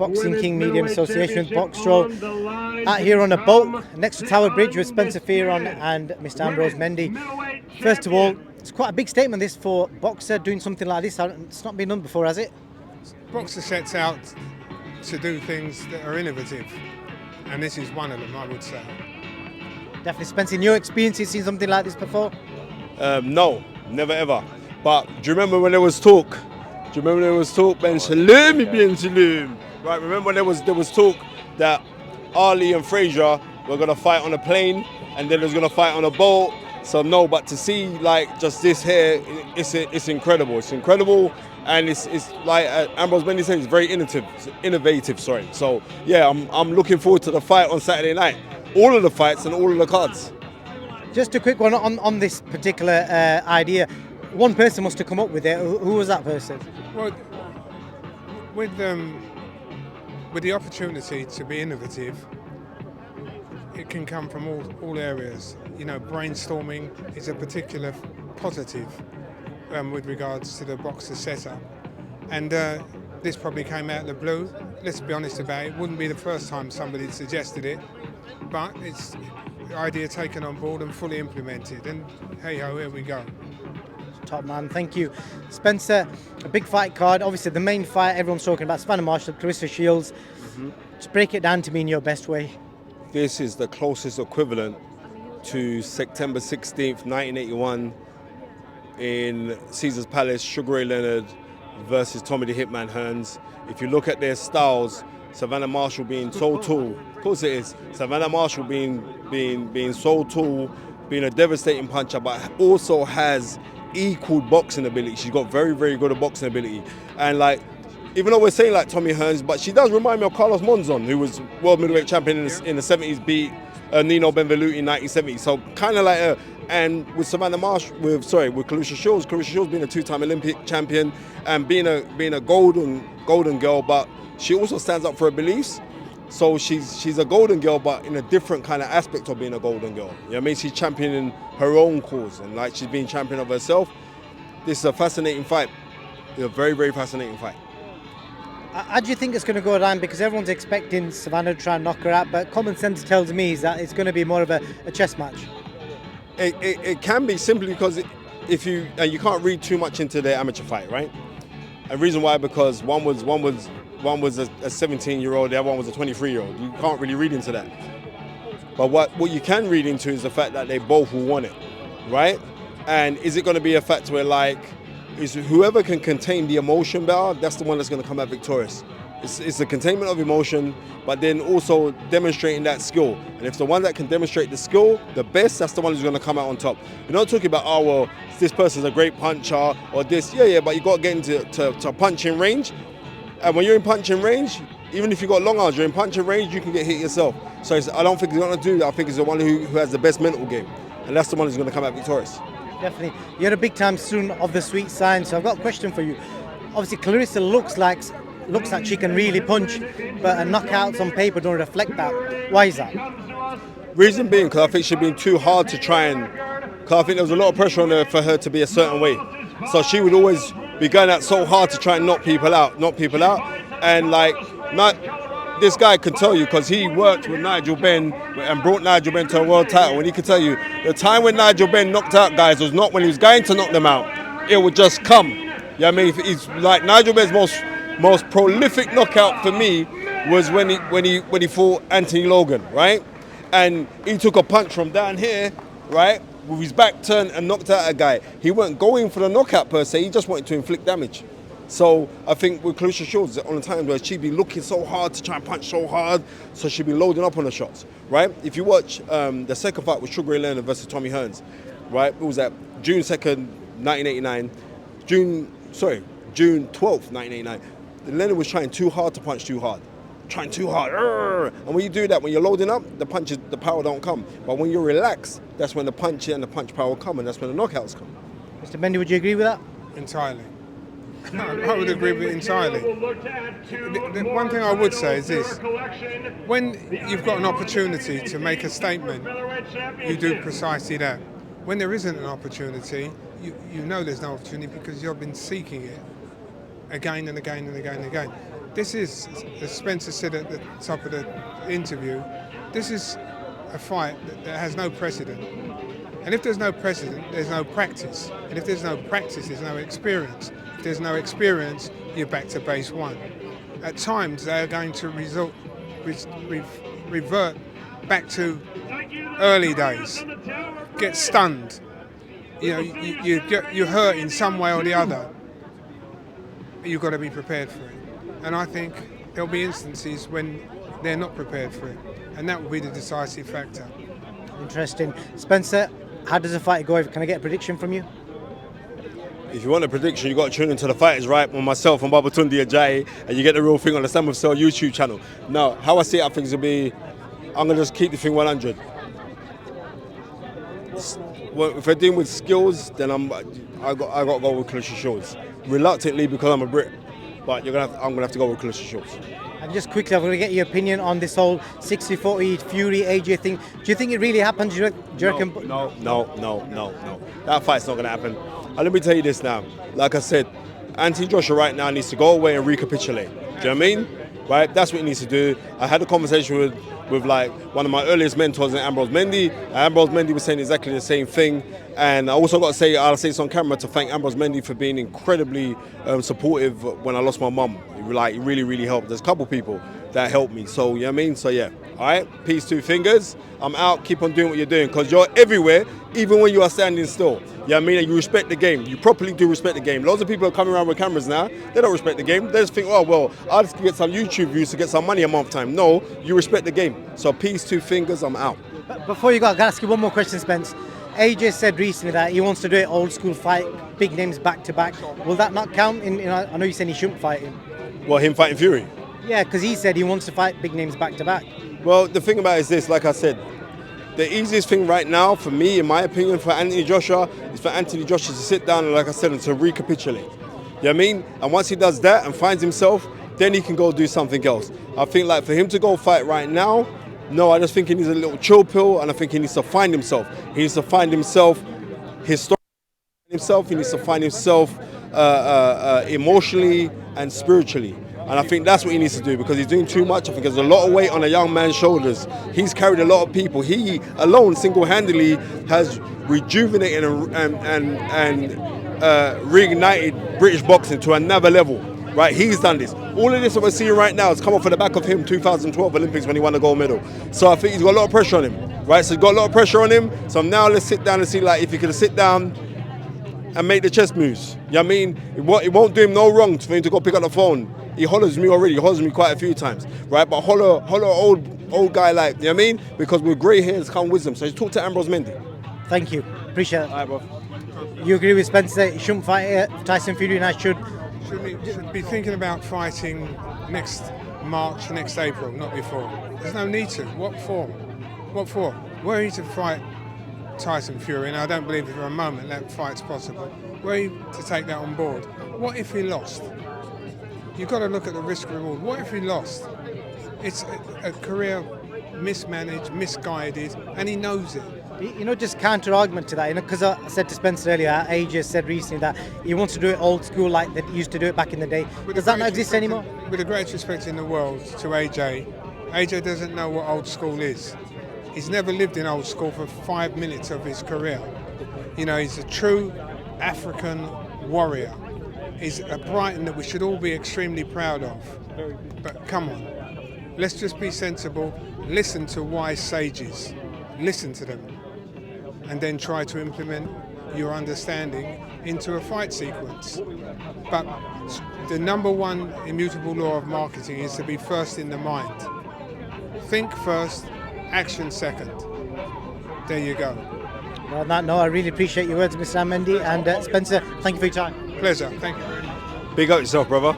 Boxing King Media Association's box show out here on a boat next to Tower Bridge with Spencer Fearon and Mr. Ambrose Mendy. First of all, it's quite a big statement this for boxer doing something like this. It's not been done before, has it? Boxer sets out to do things that are innovative, and this is one of them, I would say. Definitely. Spencer, in your experience, you've seen something like this before? No, never ever. But do you remember when there was talk? Ben Shalom, Ben Shalom. Right, remember when there was talk that Ali and Frazier were gonna fight on a plane and then they was gonna fight on a boat. So no, but to see like just this here, it's incredible. It's incredible, and it's like Ambrose Mendy said, it's very innovative. Sorry. So yeah, I'm looking forward to the fight on Saturday night. All of the fights and all of the cards. Just a quick one on this particular idea. One person must have come up with it. Who was that person? Well, with the opportunity to be innovative, it can come from all areas. You know, brainstorming is a particular positive with regards to the boxer setup. And this probably came out of the blue. Let's be honest about it. It wouldn't be the first time somebody suggested it, but it's the idea taken on board and fully implemented. And hey ho, here we go. Top man, thank you. Spencer, a big fight card. Obviously, the main fight everyone's talking about, Savannah Marshall, Clarissa Shields. Just break it down to me in your best way. This is the closest equivalent to September 16th, 1981 in Caesar's Palace, Sugar Ray Leonard versus Tommy the Hitman Hearns. If you look at their styles, Savannah Marshall being so tall, of course it is, Savannah Marshall being so tall, being a devastating puncher, but also has equal boxing ability. She's got very, very good boxing ability. And like, even though we're saying like Tommy Hearns, but she does remind me of Carlos Monzon, who was world middleweight champion in the 70s, beat Nino Benvenuti in 1970. So kind of like her. And with Savannah Marshall, with Clarissa Shields being a two-time Olympic champion and being a golden girl, but she also stands up for her beliefs. So she's a golden girl, but in a different kind of aspect of being a golden girl. You know what I mean? She's championing her own cause, and like she's being champion of herself. This is a fascinating fight. It's a very, very fascinating fight. How do you think it's going to go down? Because everyone's expecting Savannah to try and knock her out, but common sense tells me is that it's going to be more of a chess match. It can be simply because if you can't read too much into their amateur fight, right? And the reason why, because one was a 17-year-old, the other one was a 23-year-old. You can't really read into that. But what you can read into is the fact that they both will want it, right? And is it going to be a fact where like, is whoever can contain the emotion better, that's the one that's going to come out victorious. It's the containment of emotion, but then also demonstrating that skill. And if the one that can demonstrate the skill the best, that's the one who's going to come out on top. You're not talking about, oh, well, this person's a great puncher or this. Yeah, but you got to get into punching range. And when you're in punching range, even if you've got long arms, you're in punching range, you can get hit yourself. So I don't think he's going to do that. I think he's the one who has the best mental game. And that's the one who's going to come out victorious. Definitely. You're a big time student of the sweet science, so I've got a question for you. Obviously, Clarissa looks like she can really punch, but her knockouts on paper don't reflect that. Why is that? Reason being, because I think she's been too hard to try and... Because I think there was a lot of pressure on her for her to be a certain way. So she would always be going out so hard to try and knock people out. And like, this guy can tell you, because he worked with Nigel Benn and brought Nigel Benn to a world title, and he can tell you the time when Nigel Benn knocked out guys was not when he was going to knock them out. It would just come. You know what I mean? He's like, Nigel Benn's most prolific knockout for me was when he fought Anthony Logan, right? And he took a punch from down here, right, with his back turned and knocked out a guy. He wasn't going for the knockout per se, he just wanted to inflict damage. So I think with Clarissa Shields, on the times where she'd be looking so hard to try and punch so hard, so she'd be loading up on the shots, right? If you watch the second fight with Sugar Ray Leonard versus Tommy Hearns, right? It was at June 2nd, 1989, June 12th, 1989. Leonard was trying too hard to punch too hard. Trying too hard. And when you do that, when you're loading up, the power don't come. But when you're relaxed, that's when the punch and the punch power come, and that's when the knockouts come. Mr. Mendy, would you agree with that? Entirely. I would agree with it entirely. The one thing I would say is this. When you've got an opportunity to make a statement, you do precisely that. When there isn't an opportunity, you know there's no opportunity because you've been seeking it. again and again and again and again. This is, as Spencer said at the top of the interview, this is a fight that has no precedent. And if there's no precedent, there's no practice. And if there's no practice, there's no experience. If there's no experience, you're back to base one. At times, they are going to revert back to early days. Get stunned. You know, you hurt in some way or the other. You've got to be prepared for it. And I think there'll be instances when they're not prepared for it. And that will be the decisive factor. Interesting. Spencer, how does the fight go? Can I get a prediction from you? If you want a prediction, you got to tune into The Fight Is Right with myself and Babatunde Ajayi, and you get the real thing on the Sam of Cell YouTube channel. Now, how I see it, I think, is to be, I'm going to just keep the thing 100. Well, if we're dealing with skills, then I got to go with Clarissa Shields. Reluctantly, because I'm a Brit, but I'm going to have to go with Clarissa Shields. And just quickly, I'm going to get your opinion on this whole 60-40 Fury AJ thing. Do you think it really happened? Do you reckon? No. That fight's not going to happen. And let me tell you this now. Like I said, Anthony Joshua right now needs to go away and recapitulate. Do you know what I mean? Right? That's what he needs to do. I had a conversation with like one of my earliest mentors, Ambrose Mendy. Ambrose Mendy was saying exactly the same thing. And I also got to say, I'll say this on camera, to thank Ambrose Mendy for being incredibly supportive when I lost my mum. Like, it really, really helped. There's a couple people that helped me. So, you know what I mean? So, yeah. All right? Peace, two fingers. I'm out. Keep on doing what you're doing, because you're everywhere, even when you are standing still. You know what I mean? And you respect the game. You properly do respect the game. Lots of people are coming around with cameras now. They don't respect the game. They just think, oh, well, I'll just get some YouTube views to get some money a month time. No, you respect the game. So, peace, two fingers. I'm out. Before you go, I've got to ask you one more question, Spence. AJ said recently that he wants to do an old school fight, big names back to back. Will that not count? I know you said he shouldn't fight him. Well, him fighting Fury? Yeah, because he said he wants to fight big names back to back. Well, the thing about it is this, like I said, the easiest thing right now for me, in my opinion, for Anthony Joshua, is for Anthony Joshua to sit down and, like I said, and to recapitulate. You know what I mean? And once he does that and finds himself, then he can go do something else. I think, like, for him to go fight right now, no, I just think he needs a little chill pill, and I think he needs to find himself. He needs to find himself historically. He needs to find himself emotionally and spiritually. And I think that's what he needs to do, because he's doing too much. I think there's a lot of weight on a young man's shoulders. He's carried a lot of people. He alone, single-handedly, has rejuvenated and reignited British boxing to another level. Right, he's done this. All of this that we're seeing right now has come off of the back of him 2012 Olympics when he won the gold medal. So I think he's got a lot of pressure on him. Right, so he's got a lot of pressure on him. So now let's sit down and see, like, if he can sit down and make the chess moves. You know what I mean? It won't do him no wrong for him to go pick up the phone. He hollers me already. He hollers me quite a few times. Right, but holler old guy, like, you know what I mean? Because with grey hairs come wisdom. So he's talk to Ambrose Mendy. Thank you. Appreciate it. All right, bro. You agree with Spencer? He shouldn't fight Tyson Fury, and I should be thinking about fighting next March, next April, not before. There's no need to. What for? What for? Were he to fight Tyson Fury, and I don't believe for a moment that fight's possible, were he to take that on board, what if he lost? You've got to look at the risk reward. What if he lost? It's a career mismanaged, misguided, and he knows it. Just counter-argument to that, because I said to Spencer earlier, AJ said recently that he wants to do it old school like they used to do it back in the day. Does that not exist anymore? With the greatest respect in the world to AJ doesn't know what old school is. He's never lived in old school for 5 minutes of his career. He's a true African warrior. He's a Brighton that we should all be extremely proud of. But come on, let's just be sensible, listen to wise sages, listen to them, and then try to implement your understanding into a fight sequence. But the number one immutable law of marketing is to be first in the mind. Think first, action second. There you go. Well, on that note, I really appreciate your words, Mr. Mendy, and Spencer, thank you for your time. Pleasure, thank you. Big up yourself, brother.